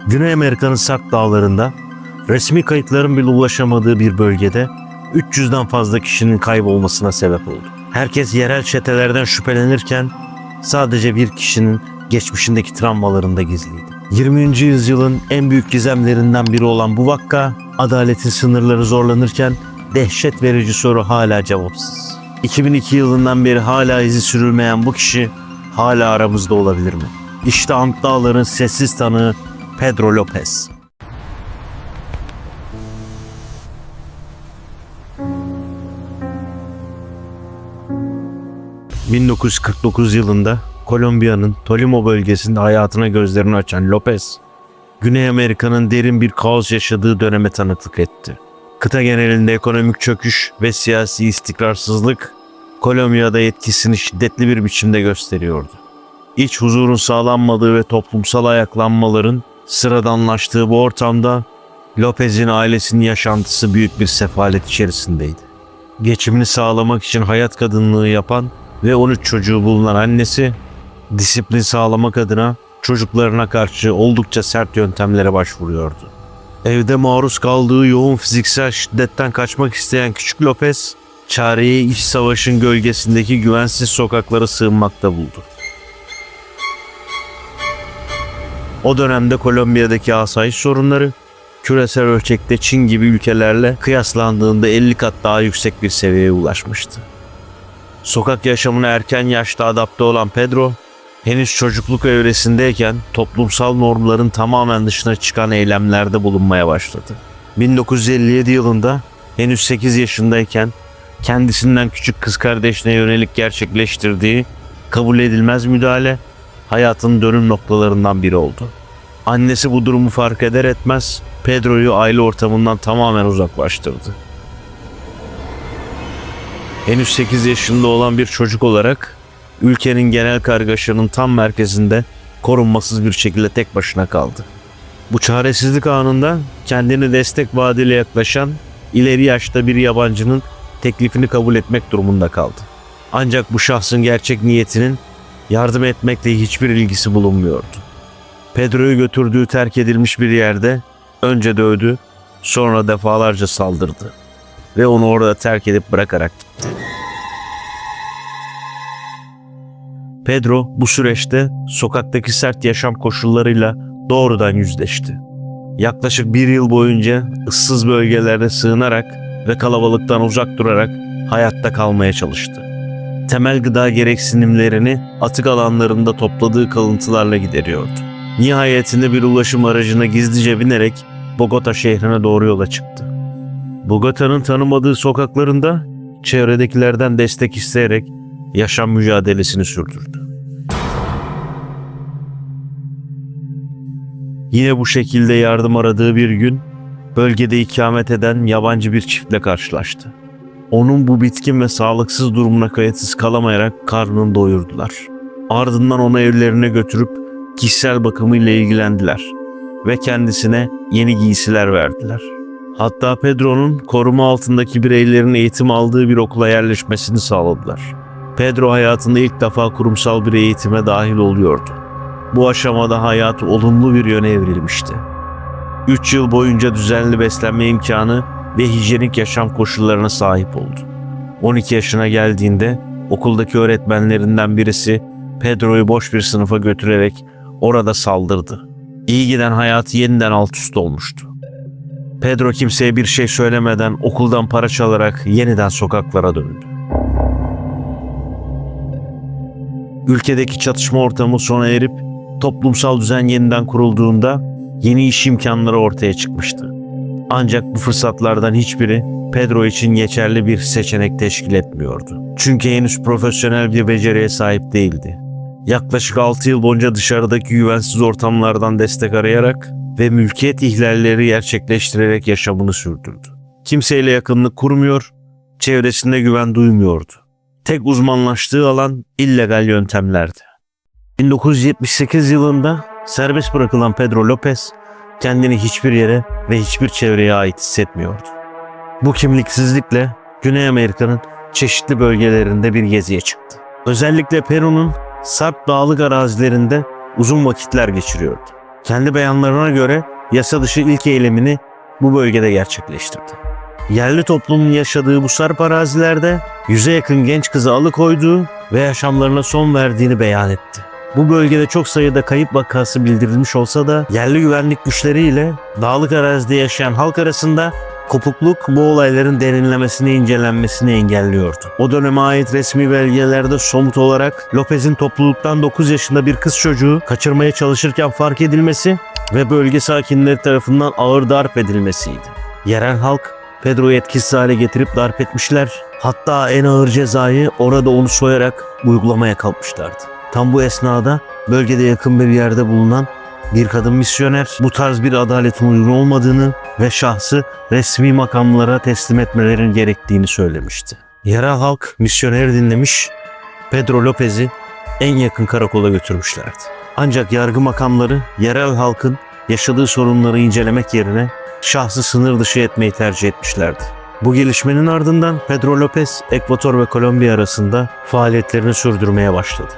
Güney Amerika'nın Sarp Dağları'nda resmi kayıtların bile ulaşamadığı bir bölgede 300'den fazla kişinin kaybolmasına sebep oldu. Herkes yerel çetelerden şüphelenirken sadece bir kişinin geçmişindeki travmalarında gizliydi. 20. yüzyılın en büyük gizemlerinden biri olan bu vakka, adaletin sınırları zorlanırken dehşet verici soru hala cevapsız. 2002 yılından beri hala izi sürülmeyen bu kişi hala aramızda olabilir mi? İşte Ant Dağları'nın sessiz tanığı Pedro Lopez. ...1949 yılında Kolombiya'nın Tolima bölgesinde hayatına gözlerini açan Lopez, Güney Amerika'nın derin bir kaos yaşadığı döneme tanıklık etti. Kıta genelinde ekonomik çöküş ve siyasi istikrarsızlık, Kolombiya'da etkisini şiddetli bir biçimde gösteriyordu. İç huzurun sağlanmadığı ve toplumsal ayaklanmaların sıradanlaştığı bu ortamda Lopez'in ailesinin yaşantısı büyük bir sefalet içerisindeydi. Geçimini sağlamak için hayat kadınlığı yapan ve 13 çocuğu bulunan annesi, disiplin sağlamak adına çocuklarına karşı oldukça sert yöntemlere başvuruyordu. Evde maruz kaldığı yoğun fiziksel şiddetten kaçmak isteyen küçük Lopez, çareyi iç savaşın gölgesindeki güvensiz sokaklara sığınmakta buldu. O dönemde Kolombiya'daki asayiş sorunları, küresel ölçekte Çin gibi ülkelerle kıyaslandığında 50 kat daha yüksek bir seviyeye ulaşmıştı. Sokak yaşamına erken yaşta adapte olan Pedro, henüz çocukluk evresindeyken toplumsal normların tamamen dışına çıkan eylemlerde bulunmaya başladı. 1957 yılında henüz 8 yaşındayken kendisinden küçük kız kardeşine yönelik gerçekleştirdiği kabul edilmez müdahale hayatının dönüm noktalarından biri oldu. Annesi bu durumu fark eder etmez Pedro'yu aile ortamından tamamen uzaklaştırdı. Henüz 8 yaşında olan bir çocuk olarak ülkenin genel kargaşanın tam merkezinde korunmasız bir şekilde tek başına kaldı. Bu çaresizlik anında kendini destek vaadiyle yaklaşan ileri yaşta bir yabancının teklifini kabul etmek durumunda kaldı. Ancak bu şahsın gerçek niyetinin yardım etmekle hiçbir ilgisi bulunmuyordu. Pedro'yu götürdüğü terk edilmiş bir yerde önce dövdü, sonra defalarca saldırdı ve onu orada terk edip bırakarak gitti. Pedro bu süreçte sokaktaki sert yaşam koşullarıyla doğrudan yüzleşti. Yaklaşık bir yıl boyunca ıssız bölgelerde sığınarak ve kalabalıktan uzak durarak hayatta kalmaya çalıştı. Temel gıda gereksinimlerini atık alanlarında topladığı kalıntılarla gideriyordu. Nihayetinde bir ulaşım aracına gizlice binerek Bogota şehrine doğru yola çıktı. Bogota'nın tanımadığı sokaklarında çevredekilerden destek isteyerek yaşam mücadelesini sürdürdü. Yine bu şekilde yardım aradığı bir gün bölgede ikamet eden yabancı bir çiftle karşılaştı. Onun bu bitkin ve sağlıksız durumuna kayıtsız kalamayarak karnını doyurdular. Ardından onu evlerine götürüp kişisel bakımıyla ilgilendiler ve kendisine yeni giysiler verdiler. Hatta Pedro'nun koruma altındaki bireylerin eğitim aldığı bir okula yerleşmesini sağladılar. Pedro hayatında ilk defa kurumsal bir eğitime dahil oluyordu. Bu aşamada hayatı olumlu bir yöne evrilmişti. 3 yıl boyunca düzenli beslenme imkanı ve hijyenik yaşam koşullarına sahip oldu. 12 yaşına geldiğinde okuldaki öğretmenlerinden birisi Pedro'yu boş bir sınıfa götürerek orada saldırdı. İyi giden hayatı yeniden alt üst olmuştu. Pedro kimseye bir şey söylemeden okuldan para çalarak yeniden sokaklara döndü. Ülkedeki çatışma ortamı sona erip toplumsal düzen yeniden kurulduğunda yeni iş imkanları ortaya çıkmıştı. Ancak bu fırsatlardan hiçbiri Pedro için geçerli bir seçenek teşkil etmiyordu. Çünkü henüz profesyonel bir beceriye sahip değildi. Yaklaşık 6 yıl boyunca dışarıdaki güvensiz ortamlardan destek arayarak ve mülkiyet ihlalleri gerçekleştirerek yaşamını sürdürdü. Kimseyle yakınlık kurmuyor, çevresinde güven duymuyordu. Tek uzmanlaştığı alan illegal yöntemlerdi. 1978 yılında serbest bırakılan Pedro Lopez, kendini hiçbir yere ve hiçbir çevreye ait hissetmiyordu. Bu kimliksizlikle Güney Amerika'nın çeşitli bölgelerinde bir geziye çıktı. Özellikle Peru'nun Sarp dağlık arazilerinde uzun vakitler geçiriyordu. Kendi beyanlarına göre yasa dışı ilk eylemini bu bölgede gerçekleştirdi. Yerli toplumun yaşadığı bu sarp arazilerde 100'e yakın genç kızı alıkoyduğu ve yaşamlarına son verdiğini beyan etti. Bu bölgede çok sayıda kayıp vakası bildirilmiş olsa da yerli güvenlik güçleriyle dağlık arazide yaşayan halk arasında kopukluk bu olayların derinlemesine incelenmesini engelliyordu. O döneme ait resmi belgelerde somut olarak Lopez'in topluluktan 9 yaşında bir kız çocuğu kaçırmaya çalışırken fark edilmesi ve bölge sakinleri tarafından ağır darp edilmesiydi. Yerel halk Pedro'yu etkisiz hale getirip darp etmişler, hatta en ağır cezayı orada onu soyarak uygulamaya kalkmışlardı. Tam bu esnada bölgede yakın bir yerde bulunan bir kadın misyoner bu tarz bir adaletin uygun olmadığını ve şahsı resmi makamlara teslim etmelerin gerektiğini söylemişti. Yerel halk misyoneri dinlemiş, Pedro Lopez'i en yakın karakola götürmüşlerdi. Ancak yargı makamları yerel halkın yaşadığı sorunları incelemek yerine şahsı sınır dışı etmeyi tercih etmişlerdi. Bu gelişmenin ardından Pedro Lopez, Ekvator ve Kolombiya arasında faaliyetlerini sürdürmeye başladı.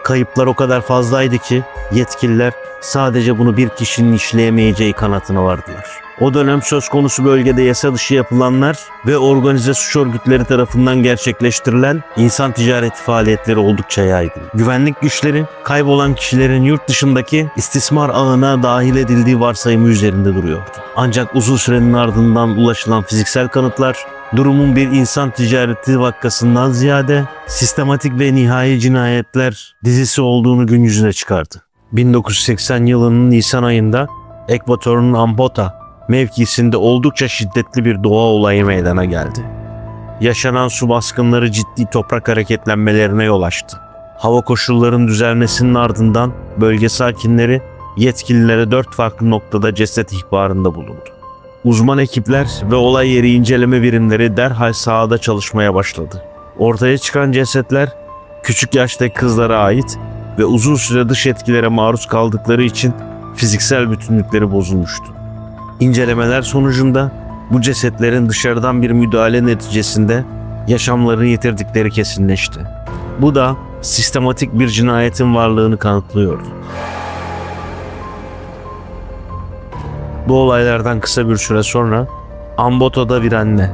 Kayıplar o kadar fazlaydı ki yetkililer sadece bunu bir kişinin işleyemeyeceği kanaatine vardılar. O dönem söz konusu bölgede yasa dışı yapılanlar ve organize suç örgütleri tarafından gerçekleştirilen insan ticareti faaliyetleri oldukça yaygın. Güvenlik güçleri kaybolan kişilerin yurt dışındaki istismar ağına dahil edildiği varsayımı üzerinde duruyordu. Ancak uzun sürenin ardından ulaşılan fiziksel kanıtlar durumun bir insan ticareti vakasından ziyade sistematik ve nihai cinayetler dizisi olduğunu gün yüzüne çıkardı. 1980 yılının Nisan ayında Ekvator'un Ambota mevkisinde oldukça şiddetli bir doğa olayı meydana geldi. Yaşanan su baskınları ciddi toprak hareketlenmelerine yol açtı. Hava koşullarının düzelmesinin ardından bölge sakinleri yetkililere 4 farklı noktada ceset ihbarında bulundu. Uzman ekipler ve olay yeri inceleme birimleri derhal sahada çalışmaya başladı. Ortaya çıkan cesetler küçük yaştaki kızlara ait ve uzun süre dış etkilere maruz kaldıkları için fiziksel bütünlükleri bozulmuştu. İncelemeler sonucunda bu cesetlerin dışarıdan bir müdahale neticesinde yaşamlarını yitirdikleri kesinleşti. Bu da sistematik bir cinayetin varlığını kanıtlıyordu. Bu olaylardan kısa bir süre sonra Ambota'da bir anne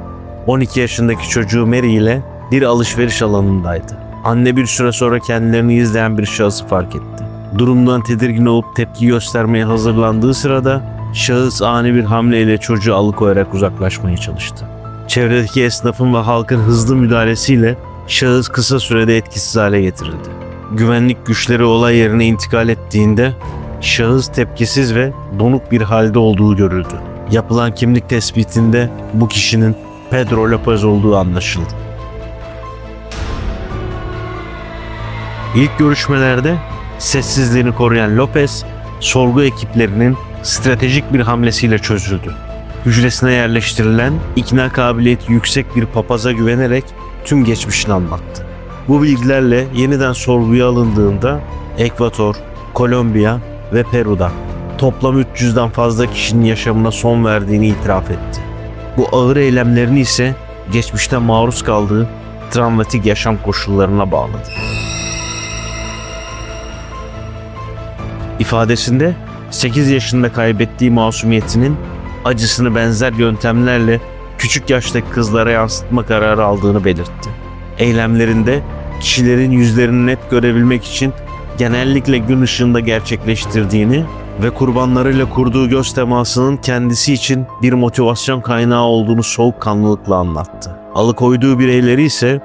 12 yaşındaki çocuğu Mary ile bir alışveriş alanındaydı. Anne bir süre sonra kendilerini izleyen bir şahsı fark etti. Durumdan tedirgin olup tepki göstermeye hazırlandığı sırada şahıs ani bir hamleyle çocuğu alıkoyarak uzaklaşmaya çalıştı. Çevredeki esnafın ve halkın hızlı müdahalesiyle şahıs kısa sürede etkisiz hale getirildi. Güvenlik güçleri olay yerine intikal ettiğinde şahıs tepkisiz ve donuk bir halde olduğu görüldü. Yapılan kimlik tespitinde bu kişinin Pedro Lopez olduğu anlaşıldı. İlk görüşmelerde sessizliğini koruyan Lopez, sorgu ekiplerinin stratejik bir hamlesiyle çözüldü. Hücresine yerleştirilen ikna kabiliyeti yüksek bir papaza güvenerek tüm geçmişini anlattı. Bu bilgilerle yeniden sorguya alındığında Ekvator, Kolombiya ve Peru'da toplam 300'den fazla kişinin yaşamına son verdiğini itiraf etti. Bu ağır eylemlerini ise geçmişte maruz kaldığı travmatik yaşam koşullarına bağladı. İfadesinde 8 yaşında kaybettiği masumiyetinin acısını benzer yöntemlerle küçük yaştaki kızlara yansıtma kararı aldığını belirtti. Eylemlerinde kişilerin yüzlerini net görebilmek için genellikle gün ışığında gerçekleştirdiğini ve kurbanlarıyla kurduğu göz temasının kendisi için bir motivasyon kaynağı olduğunu soğukkanlılıkla anlattı. Alıkoyduğu bireyleri ise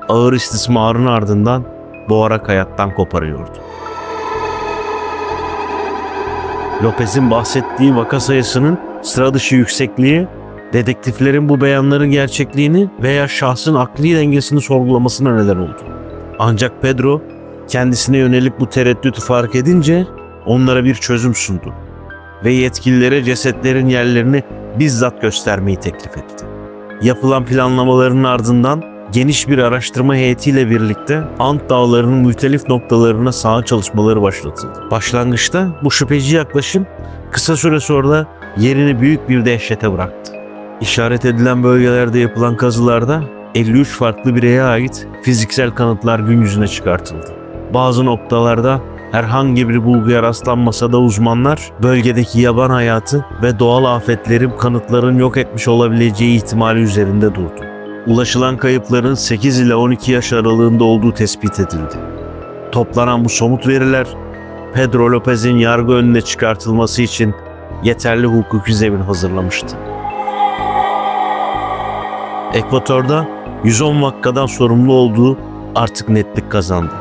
ağır istismarın ardından boğarak hayattan koparıyordu. Lopez'in bahsettiği vaka sayısının sıra dışı yüksekliği, dedektiflerin bu beyanların gerçekliğini veya şahsın akli dengesini sorgulamasına neden oldu. Ancak Pedro kendisine yönelik bu tereddütü fark edince onlara bir çözüm sundu ve yetkililere cesetlerin yerlerini bizzat göstermeyi teklif etti. Yapılan planlamaların ardından geniş bir araştırma heyetiyle birlikte Ant Dağları'nın muhtelif noktalarına saha çalışmaları başlatıldı. Başlangıçta bu şüpheci yaklaşım kısa süre sonra yerini büyük bir dehşete bıraktı. İşaret edilen bölgelerde yapılan kazılarda 53 farklı bireye ait fiziksel kanıtlar gün yüzüne çıkartıldı. Bazı noktalarda Herhangi bir bulguya rastlanmasa da uzmanlar bölgedeki yaban hayatı ve doğal afetlerin kanıtların yok etmiş olabileceği ihtimali üzerinde durdu. Ulaşılan kayıpların 8 ile 12 yaş aralığında olduğu tespit edildi. Toplanan bu somut veriler Pedro Lopez'in yargı önüne çıkartılması için yeterli hukuki zemin hazırlamıştı. Ekvator'da 110 vakadan sorumlu olduğu artık netlik kazandı.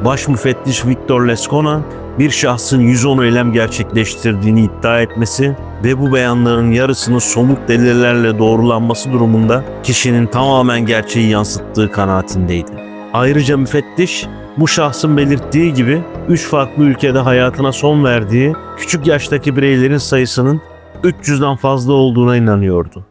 Baş müfettiş Victor Lescona bir şahsın 110 eylem gerçekleştirdiğini iddia etmesi ve bu beyanların yarısının somut delillerle doğrulanması durumunda kişinin tamamen gerçeği yansıttığı kanaatindeydi. Ayrıca müfettiş bu şahsın belirttiği gibi 3 farklı ülkede hayatına son verdiği küçük yaştaki bireylerin sayısının 300'den fazla olduğuna inanıyordu.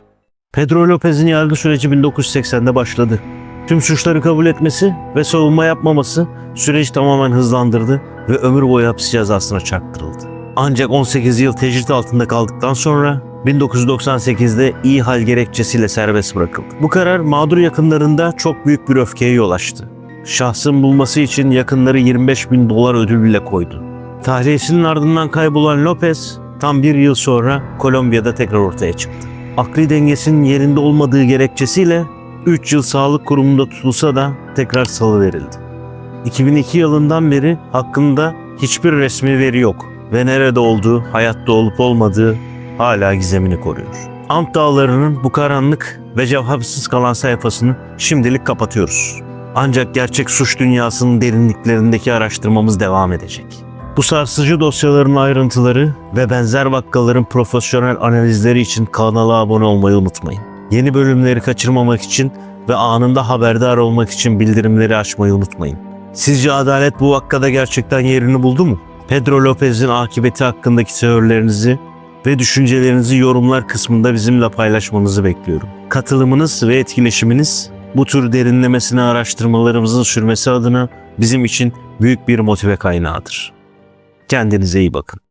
Pedro Lopez'in yargı süreci 1980'de başladı. Tüm suçları kabul etmesi ve savunma yapmaması süreci tamamen hızlandırdı ve ömür boyu hapis cezasına çarptırıldı. Ancak 18 yıl tecrit altında kaldıktan sonra 1998'de iyi hal gerekçesiyle serbest bırakıldı. Bu karar mağdur yakınlarında çok büyük bir öfkeye yol açtı. Şahsın bulması için yakınları $25.000 ödül bile koydu. Tahliyesinin ardından kaybolan Lopez tam bir yıl sonra Kolombiya'da tekrar ortaya çıktı. Akli dengesinin yerinde olmadığı gerekçesiyle 3 yıl sağlık kurumunda tutulsa da tekrar salıverildi. 2002 yılından beri hakkında hiçbir resmi veri yok ve nerede olduğu, hayatta olup olmadığı hala gizemini koruyor. Ant Dağları'nın bu karanlık ve cevapsız kalan sayfasını şimdilik kapatıyoruz. Ancak gerçek suç dünyasının derinliklerindeki araştırmamız devam edecek. Bu sarsıcı dosyaların ayrıntıları ve benzer vakaların profesyonel analizleri için kanala abone olmayı unutmayın. Yeni bölümleri kaçırmamak için ve anında haberdar olmak için bildirimleri açmayı unutmayın. Sizce adalet bu vakada gerçekten yerini buldu mu? Pedro Lopez'in akıbeti hakkındaki teorilerinizi ve düşüncelerinizi yorumlar kısmında bizimle paylaşmanızı bekliyorum. Katılımınız ve etkileşiminiz bu tür derinlemesine araştırmalarımızın sürmesi adına bizim için büyük bir motive kaynağıdır. Kendinize iyi bakın.